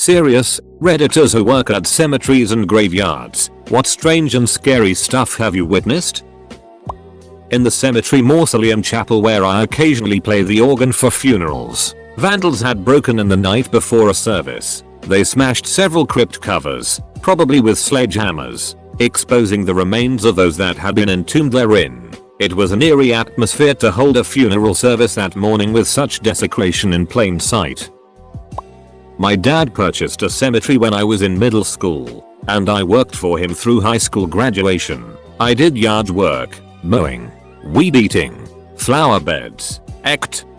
Serious, Redditors who work at cemeteries and graveyards, what strange and scary stuff have you witnessed? In the cemetery mausoleum chapel where I occasionally play the organ for funerals, vandals had broken in the night before a service. They smashed several crypt covers, probably with sledgehammers, exposing the remains of those that had been entombed therein. It was an eerie atmosphere to hold a funeral service that morning with such desecration in plain sight. My dad purchased a cemetery when I was in middle school, and I worked for him through high school graduation. I did yard work, mowing, weed eating, flower beds,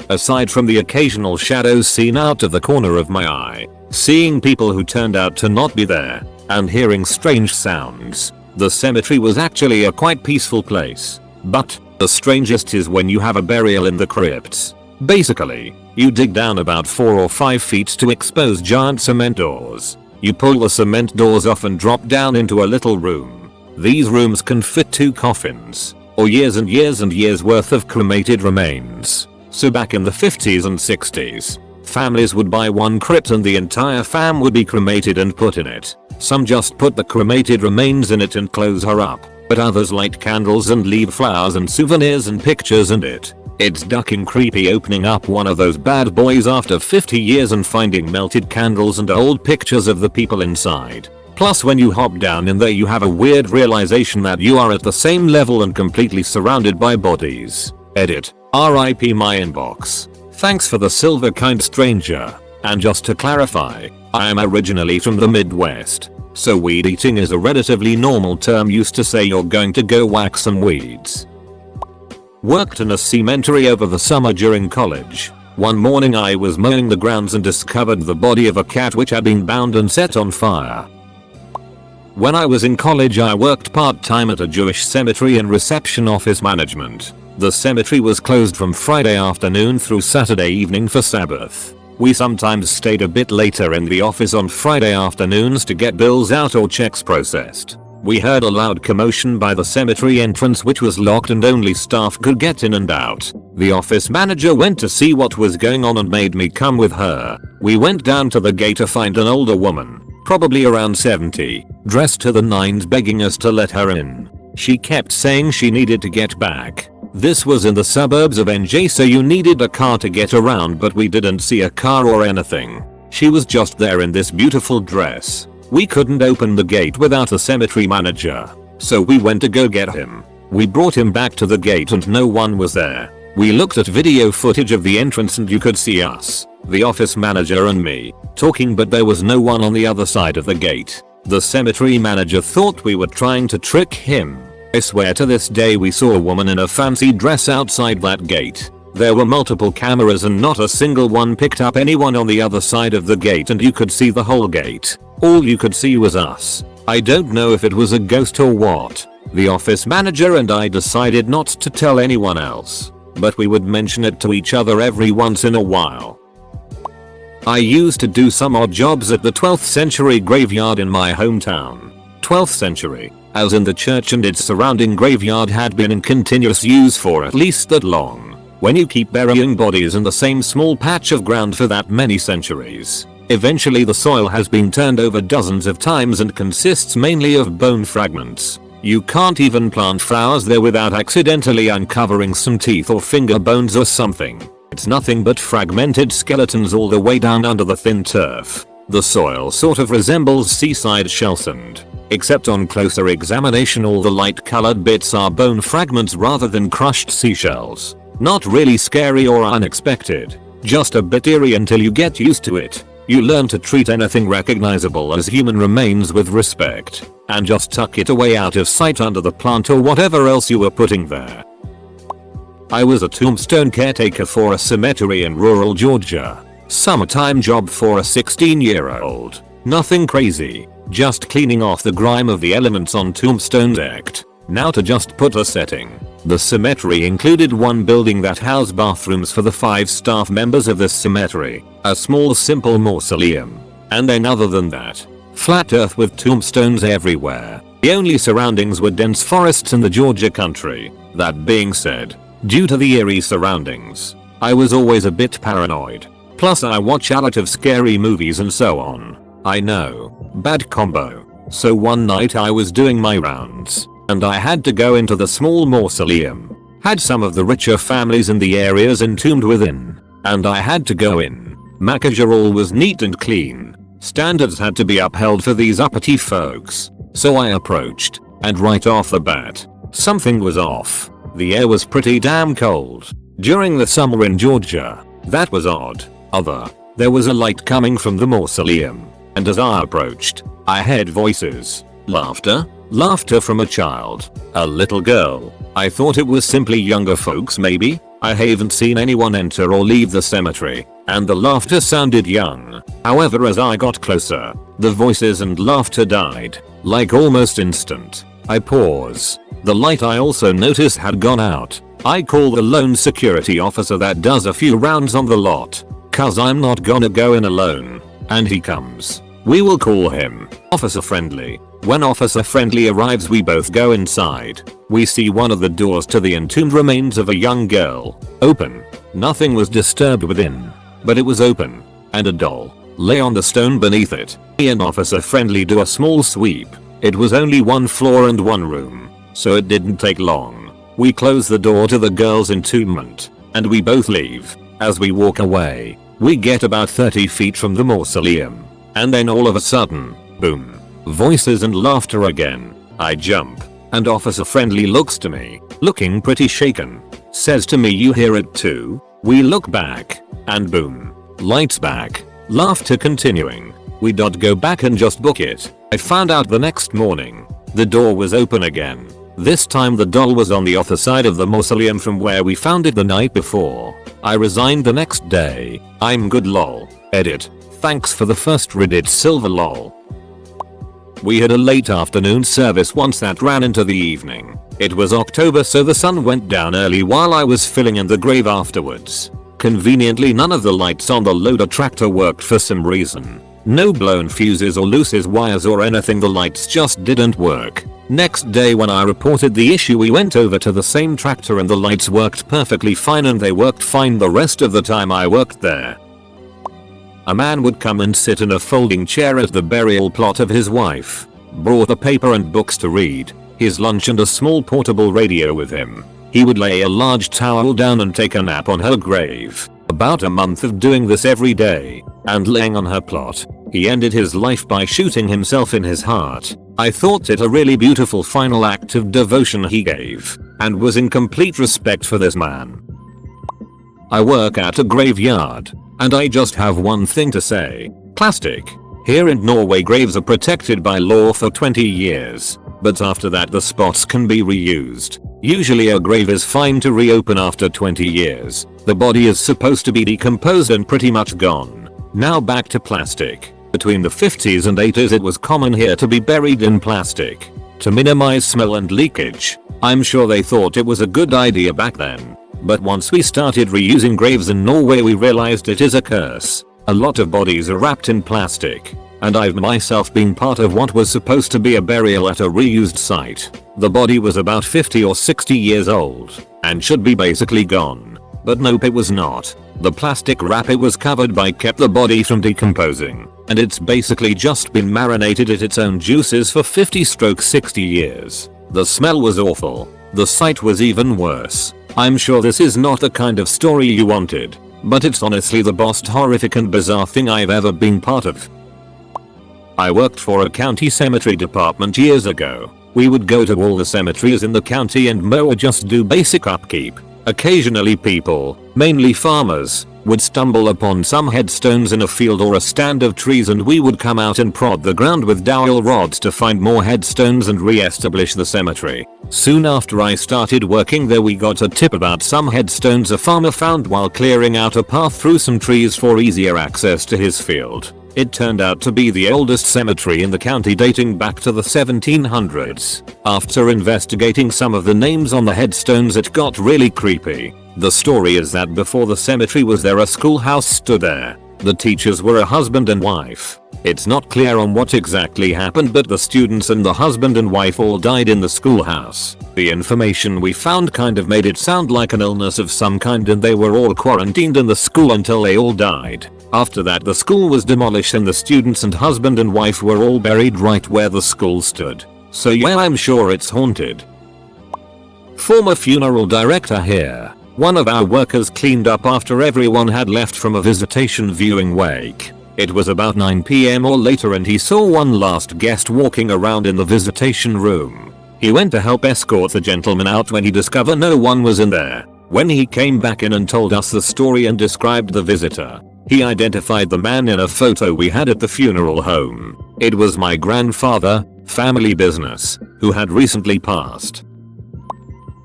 aside from the occasional shadows seen out of the corner of my eye, seeing people who turned out to not be there, and hearing strange sounds. The cemetery was actually a quite peaceful place. But the strangest is when you have a burial in the crypts. Basically, you dig down about 4 or 5 feet to expose giant cement doors. You pull the cement doors off and drop down into a little room. These rooms can fit 2 coffins, or years and years and years worth of cremated remains. So back in the 50s and 60s, families would buy one crypt and the entire fam would be cremated and put in it. Some just put the cremated remains in it and close her up, but others light candles and leave flowers and souvenirs and pictures in it. It's ducking creepy opening up one of those bad boys after 50 years and finding melted candles and old pictures of the people inside. Plus when you hop down in there you have a weird realization that you are at the same level and completely surrounded by bodies. Edit. RIP my inbox. Thanks for the silver kind stranger. And just to clarify, I am originally from the Midwest, so weed eating is a relatively normal term used to say you're going to go whack some weeds. Worked in a cemetery over the summer during college. One morning I was mowing the grounds and discovered the body of a cat which had been bound and set on fire. When I was in college I worked part-time at a Jewish cemetery in reception office management. The cemetery was closed from Friday afternoon through Saturday evening for Sabbath. We sometimes stayed a bit later in the office on Friday afternoons to get bills out or checks processed. We heard a loud commotion by the cemetery entrance which was locked and only staff could get in and out. The office manager went to see what was going on and made me come with her. We went down to the gate to find an older woman, probably around 70, dressed to the nines begging us to let her in. She kept saying she needed to get back. This was in the suburbs of NJ so you needed a car to get around but we didn't see a car or anything. She was just there in this beautiful dress. We couldn't open the gate without the cemetery manager, so we went to go get him. We brought him back to the gate and no one was there. We looked at video footage of the entrance and you could see us, the office manager and me, talking but there was no one on the other side of the gate. The cemetery manager thought we were trying to trick him. I swear to this day we saw a woman in a fancy dress outside that gate. There were multiple cameras and not a single one picked up anyone on the other side of the gate and you could see the whole gate. All you could see was us. I don't know if it was a ghost or what. The office manager and I decided not to tell anyone else, but we would mention it to each other every once in a while. I used to do some odd jobs at the 12th century graveyard in my hometown. 12th century, as in the church and its surrounding graveyard had been in continuous use for at least that long. When you keep burying bodies in the same small patch of ground for that many centuries, eventually the soil has been turned over dozens of times and consists mainly of bone fragments. You can't even plant flowers there without accidentally uncovering some teeth or finger bones or something. It's nothing but fragmented skeletons all the way down under the thin turf. The soil sort of resembles seaside shell sand, except on closer examination all the light colored bits are bone fragments rather than crushed seashells. Not really scary or unexpected, just a bit eerie until you get used to it. You learn to treat anything recognizable as human remains with respect, and just tuck it away out of sight under the plant or whatever else you were putting there. I was a tombstone caretaker for a cemetery in rural Georgia. Summertime job for a 16-year-old. Nothing crazy, just cleaning off the grime of the elements on tombstones act. Now to just put a setting. The cemetery included one building that housed bathrooms for the 5 staff members of this cemetery, a small simple mausoleum, and then other than that, flat earth with tombstones everywhere. The only surroundings were dense forests in the Georgia country. That being said, due to the eerie surroundings, I was always a bit paranoid. Plus I watch a lot of scary movies and so on. I know. Bad combo. So one night I was doing my rounds, and I had to go into the small mausoleum. Had some of the richer families in the areas entombed within, and I had to go in. All was neat and clean. Standards had to be upheld for these uppity folks. So I approached, and right off the bat, something was off. The air was pretty damn cold. During the summer in Georgia. That was odd. There was a light coming from the mausoleum, and as I approached, I heard voices. Laughter from a child. A little girl. I thought it was simply younger folks maybe. I haven't seen anyone enter or leave the cemetery, and the laughter sounded young. However, as I got closer, the voices and laughter died, like almost instant. I pause. The light I also noticed had gone out. I call the lone security officer that does a few rounds on the lot, cause I'm not gonna go in alone. And he comes. We will call him Officer Friendly. When Officer Friendly arrives, we both go inside. We see one of the doors to the entombed remains of a young girl open. Nothing was disturbed within, but it was open, and a doll lay on the stone beneath it. Me and Officer Friendly do a small sweep. It was only one floor and one room, so it didn't take long. We close the door to the girl's entombment, and we both leave. As we walk away, we get about 30 feet from the mausoleum, and then all of a sudden, boom. Voices and laughter again. I jump, and Officer Friendly looks to me, looking pretty shaken. Says to me, "You hear it too?" We look back, and boom. Lights back. Laughter continuing. We go back and just book it. I found out the next morning. The door was open again. This time the doll was on the other side of the mausoleum from where we found it the night before. I resigned the next day. I'm good lol. Edit. Thanks for the first Reddit silver lol. We had a late afternoon service once that ran into the evening. It was October, so the sun went down early while I was filling in the grave afterwards. Conveniently, none of the lights on the loader tractor worked for some reason. No blown fuses or loose wires or anything, the lights just didn't work. Next day when I reported the issue, we went over to the same tractor and the lights worked perfectly fine, and they worked fine the rest of the time I worked there. A man would come and sit in a folding chair at the burial plot of his wife. Brought a paper and books to read, his lunch and a small portable radio with him. He would lay a large towel down and take a nap on her grave. About a month of doing this every day, and laying on her plot, he ended his life by shooting himself in his heart. I thought it a really beautiful final act of devotion he gave, and was in complete respect for this man. I work at a graveyard, and I just have one thing to say. Plastic. Here in Norway, graves are protected by law for 20 years, but after that the spots can be reused. Usually a grave is fine to reopen after 20 years. The body is supposed to be decomposed and pretty much gone. Now back to plastic. Between the 50s and 80s it was common here to be buried in plastic, to minimize smell and leakage. I'm sure they thought it was a good idea back then. But once we started reusing graves in Norway, we realized it is a curse. A lot of bodies are wrapped in plastic, and I've myself been part of what was supposed to be a burial at a reused site. The body was about 50 or 60 years old, and should be basically gone. But nope, it was not. The plastic wrap it was covered by kept the body from decomposing, and it's basically just been marinated at its own juices for 50-60 years. The smell was awful. The sight was even worse. I'm sure this is not the kind of story you wanted, but it's honestly the most horrific and bizarre thing I've ever been part of. I worked for a county cemetery department years ago. We would go to all the cemeteries in the county and mow or just do basic upkeep. Occasionally people, mainly farmers, would stumble upon some headstones in a field or a stand of trees, and we would come out and prod the ground with dowel rods to find more headstones and re-establish the cemetery. Soon after I started working there, we got a tip about some headstones a farmer found while clearing out a path through some trees for easier access to his field. It turned out to be the oldest cemetery in the county, dating back to the 1700s. After investigating some of the names on the headstones, it got really creepy. The story is that before the cemetery was there, a schoolhouse stood there. The teachers were a husband and wife. It's not clear on what exactly happened, but the students and the husband and wife all died in the schoolhouse. The information we found kind of made it sound like an illness of some kind, and they were all quarantined in the school until they all died. After that the school was demolished and the students and husband and wife were all buried right where the school stood. So yeah, I'm sure it's haunted. Former funeral director here. One of our workers cleaned up after everyone had left from a visitation viewing wake. It was about 9 PM or later and he saw one last guest walking around in the visitation room. He went to help escort the gentleman out when he discovered no one was in there. When he came back in and told us the story and described the visitor, he identified the man in a photo we had at the funeral home. It was my grandfather, family business, who had recently passed.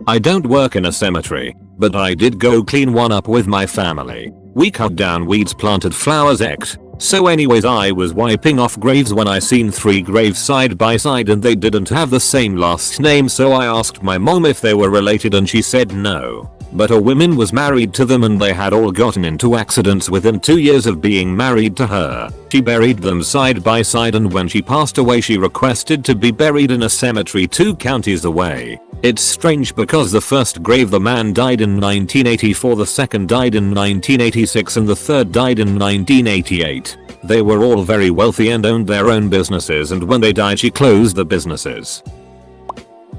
I don't work in a cemetery, but I did go clean one up with my family. We cut down weeds, planted flowers, so anyways, I was wiping off graves when I seen 3 graves side by side and they didn't have the same last name, so I asked my mom if they were related and she said no. But a woman was married to them and they had all gotten into accidents within 2 years of being married to her. She buried them side by side and when she passed away she requested to be buried in a cemetery 2 counties away. It's strange because the first grave the man died in 1984, the second died in 1986 and the third died in 1988. They were all very wealthy and owned their own businesses and when they died she closed the businesses.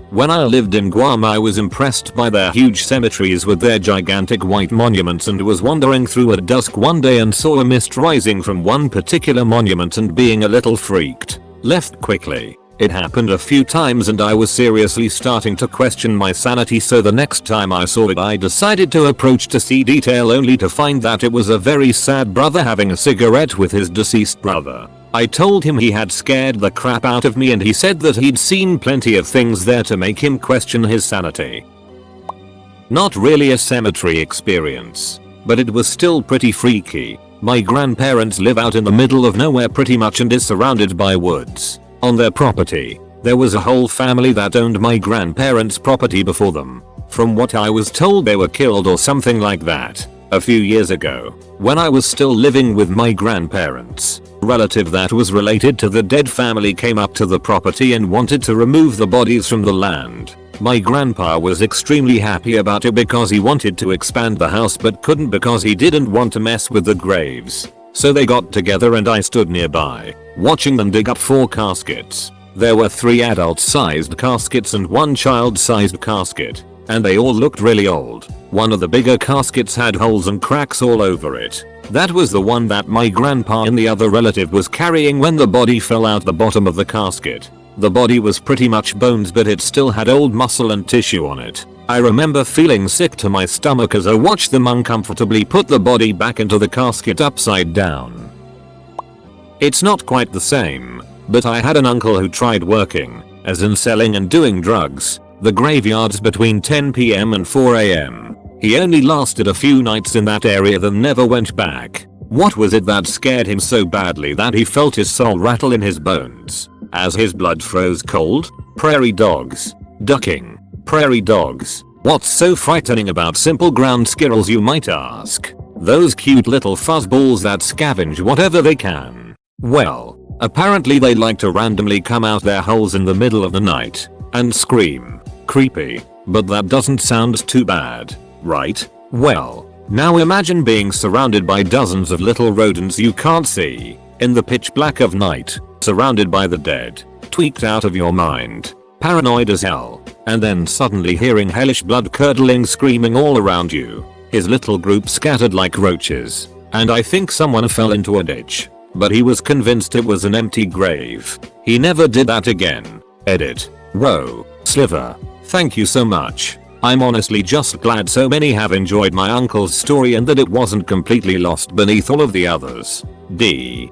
When I lived in Guam I was impressed by their huge cemeteries with their gigantic white monuments and was wandering through at dusk one day and saw a mist rising from one particular monument and being a little freaked, left quickly. It happened a few times and I was seriously starting to question my sanity, so the next time I saw it I decided to approach to see detail only to find that it was a very sad brother having a cigarette with his deceased brother. I told him he had scared the crap out of me and he said that he'd seen plenty of things there to make him question his sanity. Not really a cemetery experience, but it was still pretty freaky. My grandparents live out in the middle of nowhere pretty much and is surrounded by woods. On their property, there was a whole family that owned my grandparents' property before them. From what I was told they were killed or something like that. A few years ago, when I was still living with my grandparents, a relative that was related to the dead family came up to the property and wanted to remove the bodies from the land. My grandpa was extremely happy about it because he wanted to expand the house but couldn't because he didn't want to mess with the graves. So they got together and I stood nearby, watching them dig up 4 caskets. There were 3 adult-sized caskets and 1 child-sized casket, and they all looked really old. One of the bigger caskets had holes and cracks all over it. That was the one that my grandpa and the other relative was carrying when the body fell out the bottom of the casket. The body was pretty much bones but it still had old muscle and tissue on it. I remember feeling sick to my stomach as I watched them uncomfortably put the body back into the casket upside down. It's not quite the same, but I had an uncle who tried working, as in selling and doing drugs, the graveyards between 10 PM and 4 AM. He only lasted a few nights in that area then never went back. What was it that scared him so badly that he felt his soul rattle in his bones as his blood froze cold? Prairie dogs. Ducking. Prairie dogs. What's so frightening about simple ground squirrels, you might ask? Those cute little fuzzballs that scavenge whatever they can. Well, apparently they like to randomly come out their holes in the middle of the night and scream. Creepy, but that doesn't sound too bad, right? Well, now imagine being surrounded by dozens of little rodents you can't see, in the pitch black of night, surrounded by the dead, tweaked out of your mind, paranoid as hell, and then suddenly hearing hellish blood-curdling screaming all around you. His little group scattered like roaches, and I think someone fell into a ditch, but he was convinced it was an empty grave. He never did that again. Edit. Row. Sliver. Thank you so much. I'm honestly just glad so many have enjoyed my uncle's story and that it wasn't completely lost beneath all of the others. D.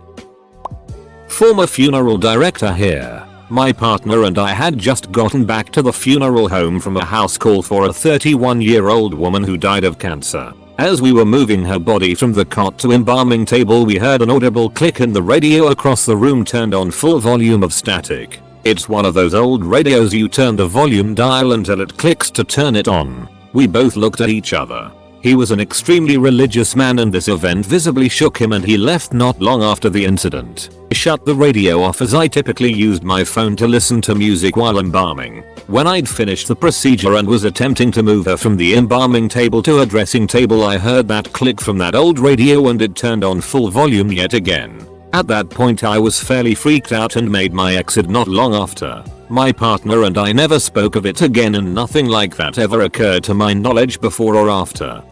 Former funeral director here. My partner and I had just gotten back to the funeral home from a house call for a 31-year-old woman who died of cancer. As we were moving her body from the cot to embalming table we heard an audible click and the radio across the room turned on full volume of static. It's one of those old radios you turn the volume dial until it clicks to turn it on. We both looked at each other. He was an extremely religious man and this event visibly shook him and he left not long after the incident. I shut the radio off as I typically used my phone to listen to music while embalming. When I'd finished the procedure and was attempting to move her from the embalming table to her dressing table, I heard that click from that old radio and it turned on full volume yet again. At that point I was fairly freaked out and made my exit not long after. My partner and I never spoke of it again and nothing like that ever occurred to my knowledge before or after.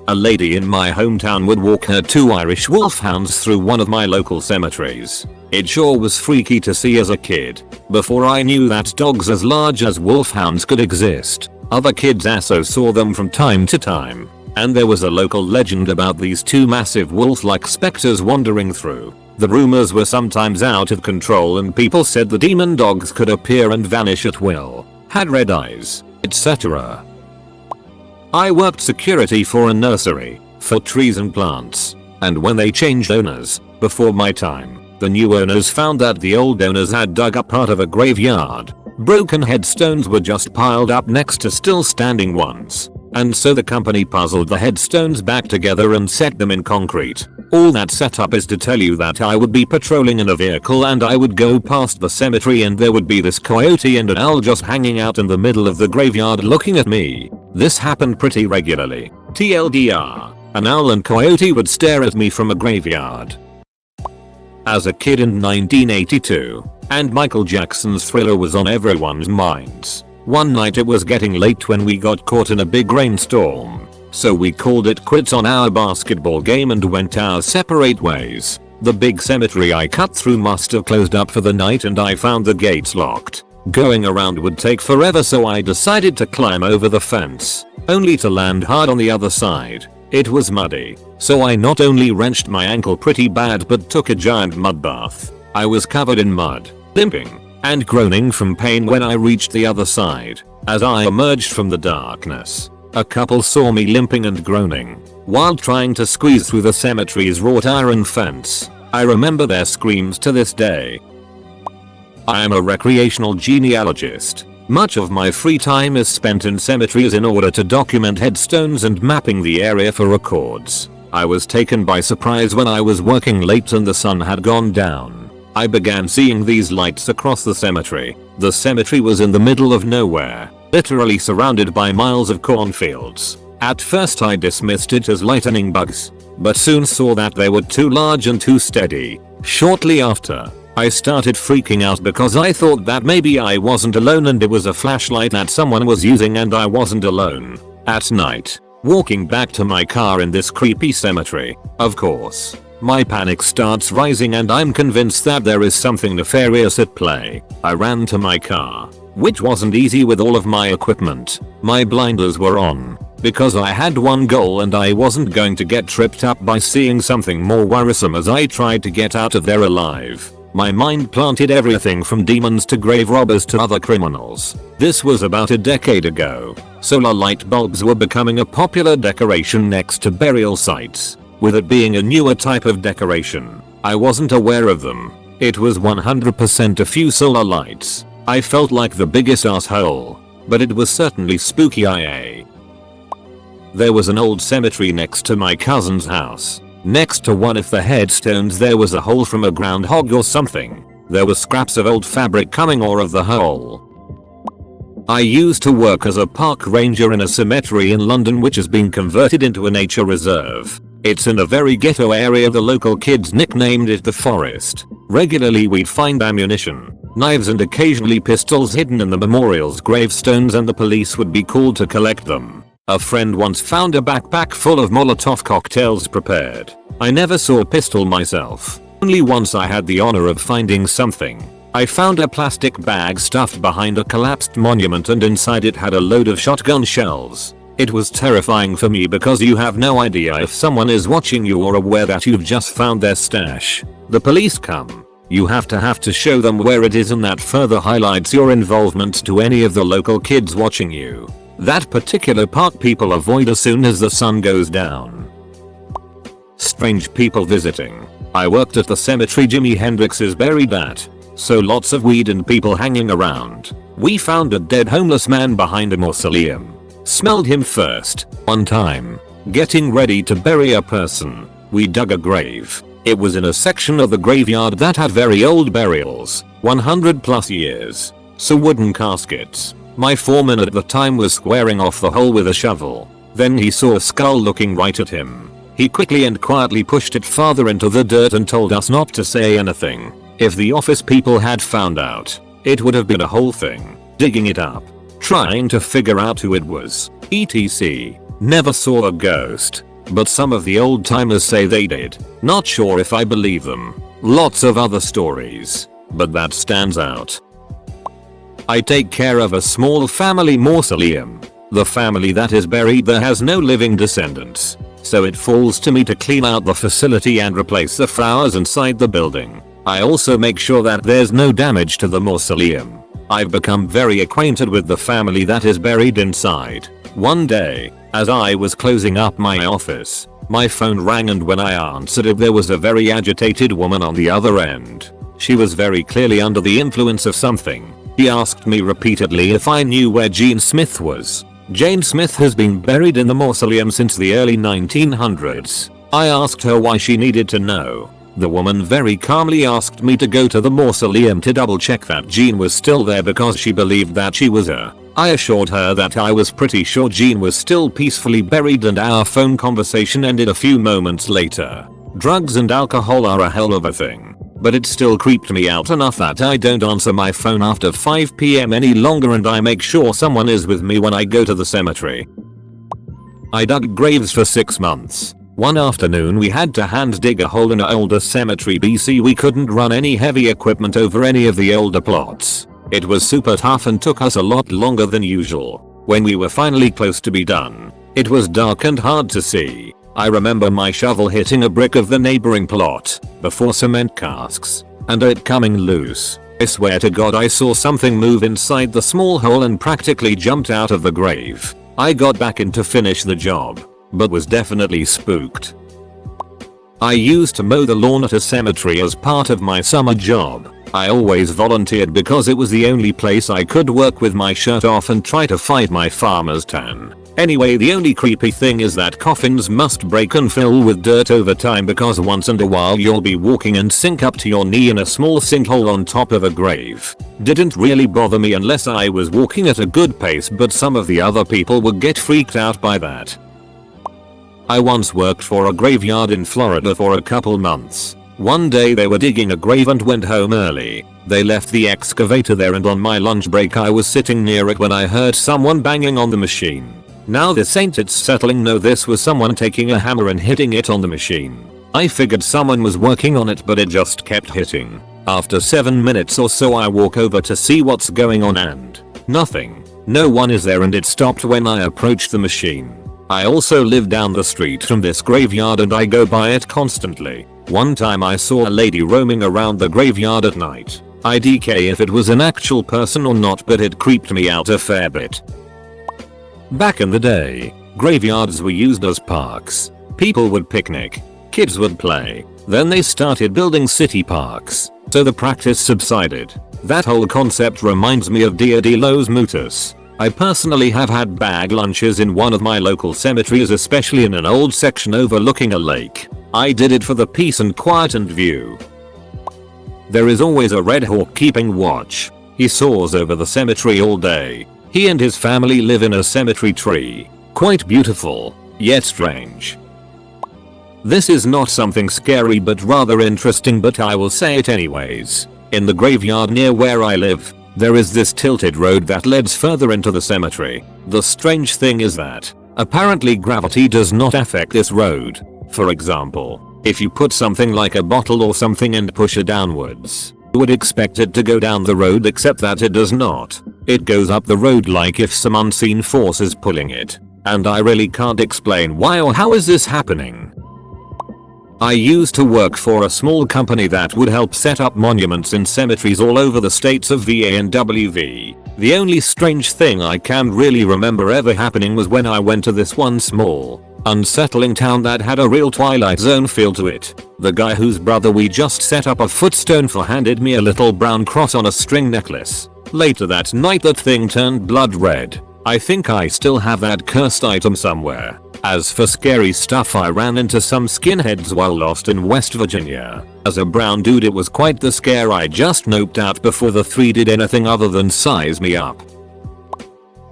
A lady in my hometown would walk her 2 Irish wolfhounds through one of my local cemeteries. It sure was freaky to see as a kid. Before I knew that dogs as large as wolfhounds could exist, other kids also saw them from time to time. And there was a local legend about these 2 massive wolf-like specters wandering through. The rumors were sometimes out of control and people said the demon dogs could appear and vanish at will, had red eyes, etc. I worked security for a nursery, for trees and plants, and when they changed owners, before my time, the new owners found that the old owners had dug up part of a graveyard. Broken headstones were just piled up next to still standing ones, and so the company puzzled the headstones back together and set them in concrete. All that setup is to tell you that I would be patrolling in a vehicle and I would go past the cemetery and there would be this coyote and an owl just hanging out in the middle of the graveyard looking at me. This happened pretty regularly. TLDR, an owl and coyote would stare at me from a graveyard. As a kid in 1982, and Michael Jackson's Thriller was on everyone's minds. One night it was getting late when we got caught in a big rainstorm. So we called it quits on our basketball game and went our separate ways. The big cemetery I cut through must have closed up for the night and I found the gates locked. Going around would take forever so I decided to climb over the fence, only to land hard on the other side. It was muddy, so I not only wrenched my ankle pretty bad but took a giant mud bath. I was covered in mud, limping, and groaning from pain when I reached the other side. As I emerged from the darkness, a couple saw me limping and groaning while trying to squeeze through the cemetery's wrought iron fence. I remember their screams to this day. I am a recreational genealogist. Much of my free time is spent in cemeteries in order to document headstones and mapping the area for records. I was taken by surprise when I was working late and the sun had gone down. I began seeing these lights across the cemetery. The cemetery was in the middle of nowhere, literally surrounded by miles of cornfields. At first I dismissed it as lightning bugs, but soon saw that they were too large and too steady. Shortly after, I started freaking out because I thought that maybe I wasn't alone and it was a flashlight that someone was using and I wasn't alone. At night, walking back to my car in this creepy cemetery, of course, my panic starts rising and I'm convinced that there is something nefarious at play. I ran to my car, which wasn't easy with all of my equipment. My blinders were on, because I had one goal and I wasn't going to get tripped up by seeing something more worrisome as I tried to get out of there alive. My mind planted everything from demons to grave robbers to other criminals. This was about a decade ago. Solar light bulbs were becoming a popular decoration next to burial sites, with it being a newer type of decoration. I wasn't aware of them. It was 100% a few solar lights. I felt like the biggest asshole, but it was certainly spooky IA. There was an old cemetery next to my cousin's house. Next to one of the headstones there was a hole from a groundhog or something. There were scraps of old fabric coming out of the hole. I used to work as a park ranger in a cemetery in London which has been converted into a nature reserve. It's in a very ghetto area. The local kids nicknamed it the forest. Regularly we'd find ammunition, knives and occasionally pistols hidden in the memorial's gravestones and the police would be called to collect them. A friend once found a backpack full of Molotov cocktails prepared. I never saw a pistol myself. Only once I had the honor of finding something. I found a plastic bag stuffed behind a collapsed monument and inside it had a load of shotgun shells. It was terrifying for me because you have no idea if someone is watching you or aware that you've just found their stash. The police come. You have to show them where it is and that further highlights your involvement to any of the local kids watching you. That particular part people avoid as soon as the sun goes down. Strange people visiting. I worked at the cemetery Jimi Hendrix is buried at, so lots of weed and people hanging around. We found a dead homeless man behind a mausoleum. Smelled him first. One time, getting ready to bury a person, we dug a grave. It was in a section of the graveyard that had very old burials, 100 plus years. So wooden caskets. My foreman at the time was squaring off the hole with a shovel. Then he saw a skull looking right at him. He quickly and quietly pushed it farther into the dirt and told us not to say anything. If the office people had found out, it would have been a whole thing. Digging it up, trying to figure out who it was, etc. Never saw a ghost, but some of the old timers say they did. Not sure if I believe them. Lots of other stories, but that stands out. I take care of a small family mausoleum. The family that is buried there has no living descendants, so it falls to me to clean out the facility and replace the flowers inside the building. I also make sure that there's no damage to the mausoleum. I've become very acquainted with the family that is buried inside. One day, as I was closing up my office, my phone rang, and when I answered it there was a very agitated woman on the other end. She was very clearly under the influence of something. She asked me repeatedly if I knew where Jane Smith was. Jane Smith has been buried in the mausoleum since the early 1900s. I asked her why she needed to know. The woman very calmly asked me to go to the mausoleum to double check that Jean was still there because she believed that she was her. I assured her that I was pretty sure Jean was still peacefully buried, and our phone conversation ended a few moments later. Drugs and alcohol are a hell of a thing, but it still creeped me out enough that I don't answer my phone after 5 PM any longer, and I make sure someone is with me when I go to the cemetery. I dug graves for 6 months. One afternoon we had to hand dig a hole in an older cemetery BC. We couldn't run any heavy equipment over any of the older plots. It was super tough and took us a lot longer than usual. When we were finally close to be done, it was dark and hard to see. I remember my shovel hitting a brick of the neighboring plot before cement casks and it coming loose. I swear to God I saw something move inside the small hole and practically jumped out of the grave. I got back in to finish the job, but was definitely spooked. I used to mow the lawn at a cemetery as part of my summer job. I always volunteered because it was the only place I could work with my shirt off and try to fight my farmer's tan. Anyway, the only creepy thing is that coffins must break and fill with dirt over time, because once in a while you'll be walking and sink up to your knee in a small sinkhole on top of a grave. Didn't really bother me unless I was walking at a good pace, but some of the other people would get freaked out by that. I once worked for a graveyard in Florida for a couple months. One day they were digging a grave and went home early. They left the excavator there, and on my lunch break I was sitting near it when I heard someone banging on the machine. Now this ain't it settling, no, this was someone taking a hammer and hitting it on the machine. I figured someone was working on it, but it just kept hitting. After 7 minutes or so I walk over to see what's going on and nothing. No one is there, and it stopped when I approached the machine. I also live down the street from this graveyard and I go by it constantly. One time I saw a lady roaming around the graveyard at night. IDK if it was an actual person or not, but it creeped me out a fair bit. Back in the day, graveyards were used as parks. People would picnic, kids would play. Then they started building city parks, so the practice subsided. That whole concept reminds me of Dia de los Muertos. I personally have had bag lunches in one of my local cemeteries, especially in an old section overlooking a lake. I did it for the peace and quiet and view. There is always a red hawk keeping watch. He soars over the cemetery all day. He and his family live in a cemetery tree. Quite beautiful, yet strange. This is not something scary but rather interesting, but I will say it anyways. In the graveyard near where I live, there is this tilted road that leads further into the cemetery. The strange thing is that apparently gravity does not affect this road. For example, if you put something like a bottle or something and push it downwards, you would expect it to go down the road, except that it does not. It goes up the road like if some unseen force is pulling it. And I really can't explain why or how is this happening. I used to work for a small company that would help set up monuments in cemeteries all over the states of VA and WV. The only strange thing I can really remember ever happening was when I went to this one small, unsettling town that had a real Twilight Zone feel to it. The guy whose brother we just set up a footstone for handed me a little brown cross on a string necklace. Later that night that thing turned blood red. I think I still have that cursed item somewhere. As for scary stuff, I ran into some skinheads while lost in West Virginia. As a brown dude, it was quite the scare. I just noped out before the three did anything other than size me up.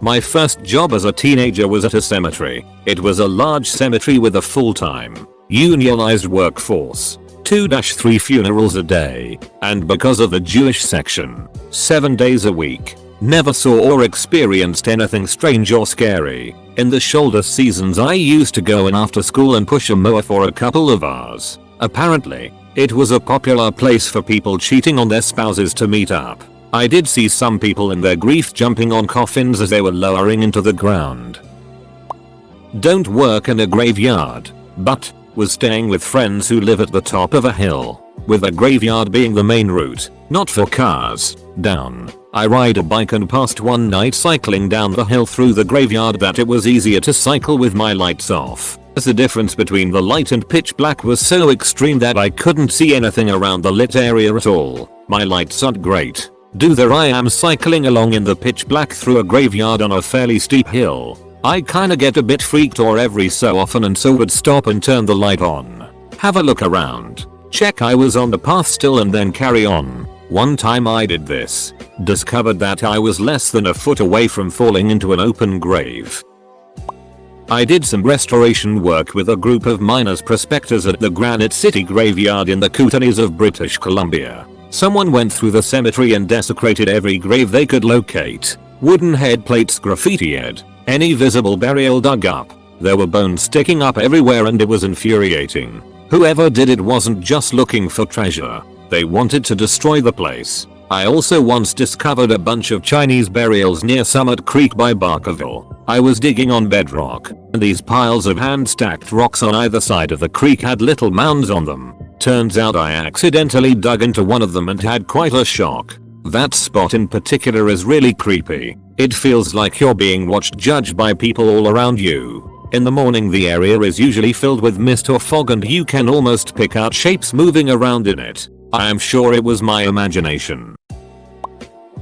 My first job as a teenager was at a cemetery. It was a large cemetery with a full-time, unionized workforce. 2-3 funerals a day. And because of the Jewish section, 7 days a week. Never saw or experienced anything strange or scary. In the shoulder seasons I used to go in after school and push a mower for a couple of hours. Apparently, it was a popular place for people cheating on their spouses to meet up. I did see some people in their grief jumping on coffins as they were lowering into the ground. Don't work in a graveyard, but was staying with friends who live at the top of a hill, with a graveyard being the main route, not for cars, down. I ride a bike and passed one night cycling down the hill through the graveyard that it was easier to cycle with my lights off, as the difference between the light and pitch black was so extreme that I couldn't see anything around the lit area at all. My lights aren't great. There I am cycling along in the pitch black through a graveyard on a fairly steep hill. I kinda get a bit freaked or every so often, and so would stop and turn the light on, have a look around, check I was on the path still, and then carry on. One time I did this, discovered that I was less than a foot away from falling into an open grave. I did some restoration work with a group of miners prospectors at the Granite City graveyard in the Kootenays of British Columbia. Someone went through the cemetery and desecrated every grave they could locate. Wooden head plates graffitied, any visible burial dug up. There were bones sticking up everywhere and it was infuriating. Whoever did it wasn't just looking for treasure. They wanted to destroy the place. I also once discovered a bunch of Chinese burials near Summit Creek by Barkerville. I was digging on bedrock, and these piles of hand-stacked rocks on either side of the creek had little mounds on them. Turns out I accidentally dug into one of them and had quite a shock. That spot in particular is really creepy. It feels like you're being watched, judged by people all around you. In the morning the area is usually filled with mist or fog and you can almost pick out shapes moving around in it. I am sure it was my imagination.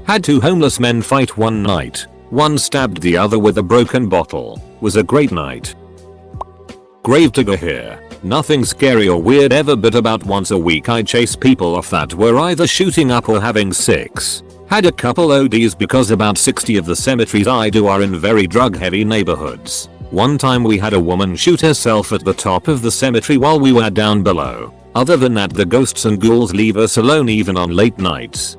Had two homeless men fight one night. One stabbed the other with a broken bottle. Was a great night. Gravedigger here. Nothing scary or weird ever, but about once a week I chase people off that were either shooting up or having sex. Had a couple ODs because about 60 of the cemeteries I do are in very drug heavy neighborhoods. One time we had a woman shoot herself at the top of the cemetery while we were down below. Other than that, the ghosts and ghouls leave us alone even on late nights.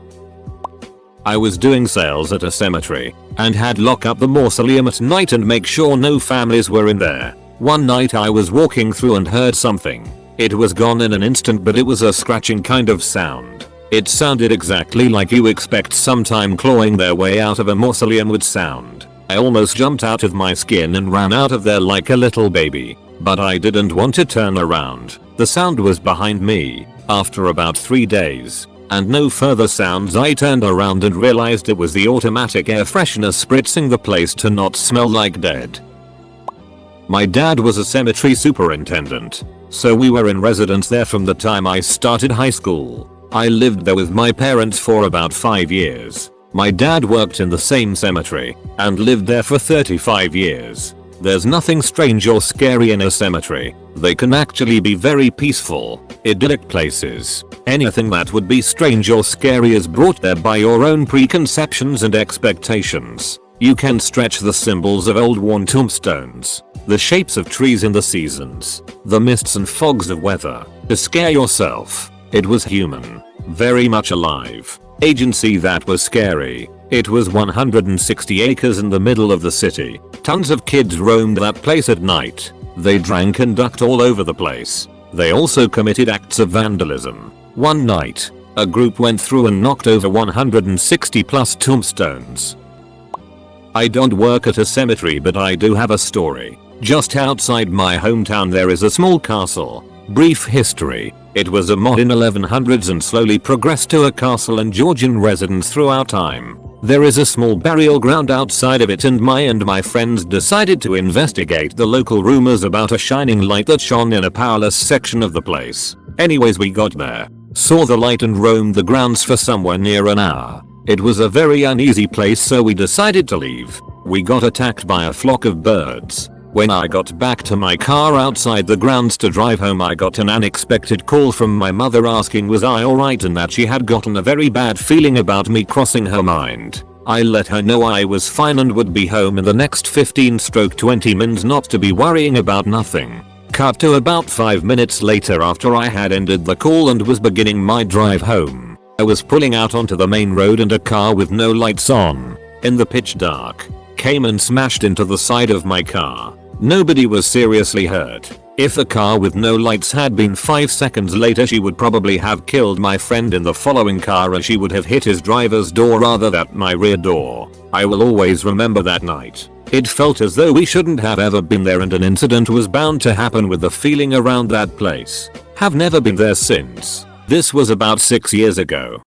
I was doing sales at a cemetery and had lock up the mausoleum at night and make sure no families were in there. One night I was walking through and heard something. It was gone in an instant, but it was a scratching kind of sound. It sounded exactly like you expect sometime clawing their way out of a mausoleum would sound. I almost jumped out of my skin and ran out of there like a little baby. But I didn't want to turn around. The sound was behind me. After about 3 days and no further sounds, I turned around and realized it was the automatic air freshener spritzing the place to not smell like dead. My dad was a cemetery superintendent, so we were in residence there from the time I started high school. I lived there with my parents for about 5 years. My dad worked in the same cemetery and lived there for 35 years. There's nothing strange or scary in a cemetery. They can actually be very peaceful, idyllic places. Anything that would be strange or scary is brought there by your own preconceptions and expectations. You can stretch the symbols of old worn tombstones, the shapes of trees in the seasons, the mists and fogs of weather, to scare yourself. It was human, very much alive. Agency that was scary. It was 160 acres in the middle of the city. Tons of kids roamed that place at night. They drank and ducked all over the place. They also committed acts of vandalism. One night, a group went through and knocked over 160 plus tombstones. I don't work at a cemetery, but I do have a story. Just outside my hometown there is a small castle. Brief history. It was a mod in 1100s and slowly progressed to a castle and Georgian residence throughout time. There is a small burial ground outside of it, and my friends decided to investigate the local rumors about a shining light that shone in a powerless section of the place. Anyways, we got there, saw the light and roamed the grounds for somewhere near an hour. It was a very uneasy place, so we decided to leave. We got attacked by a flock of birds. When I got back to my car outside the grounds to drive home, I got an unexpected call from my mother asking was I alright and that she had gotten a very bad feeling about me crossing her mind. I let her know I was fine and would be home in the next 15-20 minutes, not to be worrying about nothing. Cut to about 5 minutes later after I had ended the call and was beginning my drive home. I was pulling out onto the main road and a car with no lights on, in the pitch dark, came and smashed into the side of my car. Nobody was seriously hurt. If the car with no lights had been 5 seconds later, she would probably have killed my friend in the following car and she would have hit his driver's door rather than my rear door. I will always remember that night. It felt as though we shouldn't have ever been there and an incident was bound to happen with the feeling around that place. Have never been there since. This was about 6 years ago.